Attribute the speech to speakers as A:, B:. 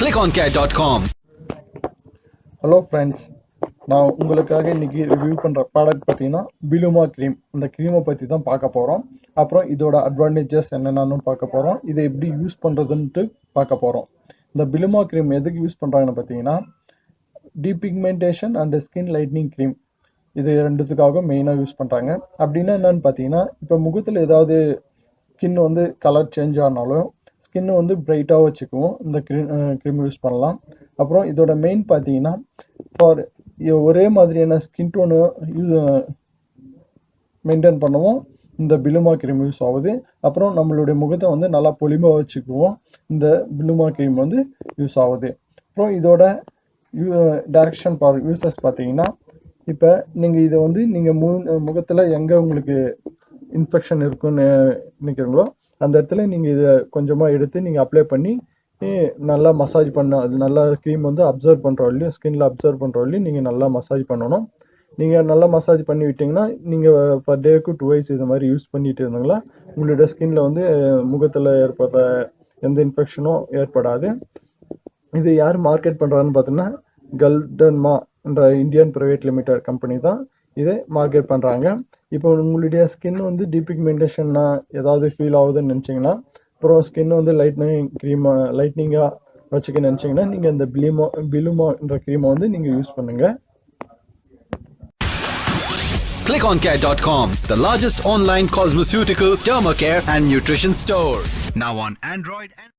A: ClickOnCare.com.
B: Hello friends, நான் உங்களுக்காக இன்றைக்கி ரிவ்யூ பண்ணுற ப்ராடக்ட் பார்த்தீங்கன்னா பிலுமா க்ரீம். இந்த க்ரீமை பற்றி தான் பார்க்க போகிறோம். அப்புறம் இதோட அட்வான்டேஜஸ் என்னென்னு பார்க்க போகிறோம். இதை எப்படி யூஸ் பண்ணுறதுன்ட்டு பார்க்க போகிறோம். இந்த பிலுமா க்ரீம் எதுக்கு யூஸ் பண்ணுறாங்கன்னு பார்த்தீங்கன்னா depigmentation and skin lightning cream. இது ரெண்டுத்துக்காக மெயினாக யூஸ் பண்ணுறாங்க. அப்படின்னா என்னென்னு பார்த்தீங்கன்னா, இப்போ முகத்தில் ஏதாவது ஸ்கின் கலர் சேஞ்ச் ஆனாலும் ஸ்கின்னு பிரைட்டாக வச்சுக்குவோம். இந்த க்ரீம் யூஸ் பண்ணலாம். அப்புறம் இதோட மெயின் பார்த்தீங்கன்னா ஃபார் ஒரே மாதிரியான ஸ்கின் டோனு மெயின்டைன் பண்ணுவோம். இந்த பிலுமா க்ரீம் யூஸ் ஆகுது. அப்புறம் நம்மளுடைய முகத்தை நல்லா பொலிமாக வச்சுக்குவோம். இந்த பிலுமா க்ரீம் யூஸ் ஆகுது. அப்புறம் இதோட டைரக்ஷன் ஃபார் யூசஸ் பார்த்தீங்கன்னா, இப்போ நீங்கள் இதை நீங்கள் முகத்தில் எங்கே உங்களுக்கு இன்ஃபெக்ஷன் இருக்குன்னு நினைக்கிறீங்களோ அந்த இடத்துல நீங்கள் இதை கொஞ்சமாக எடுத்து நீங்கள் அப்ளை பண்ணி நல்லா மசாஜ் பண்ண, அது நல்லா க்ரீம் அப்சர்வ் பண்ணுற வரையிலும் ஸ்கின்னில் அப்சர்வ் பண்ணுற வரையிலும் நீங்கள் நல்லா மசாஜ் பண்ணணும். நீங்கள் நல்லா மசாஜ் பண்ணி விட்டிங்கன்னா நீங்கள் பர் டேக்கு 2 ways இது மாதிரி யூஸ் பண்ணிட்டு இருந்தீங்களா உங்களுடைய ஸ்கின்னில் முகத்தில் ஏற்படுற எந்த இன்ஃபெக்ஷனும் ஏற்படாது. இது யார் மார்க்கெட் பண்ணுறான்னு பார்த்தீங்கன்னா கல்டன்மா என்ற இந்தியன் ப்ரைவேட் லிமிடெட் கம்பெனி தான் இதை மார்க்கெட் பண்ணுறாங்க. இப்போ உங்களுடைய ஸ்கின் டீபிக்மெண்டேஷன்னா ஏதாவது ஃபீல் ஆகுதுன்னு நினச்சிங்கன்னா, அப்புறம் ஸ்கின் லைட்னிங்காக வச்சுக்க நினச்சிங்கன்னா நீங்கள் இந்த பிலுமா என்ற க்ரீமை நீங்கள் யூஸ் பண்ணுங்கள்.
A: ClickOnCare.com, the largest online cosmeceutical, dermacare and nutrition store. Now on Android and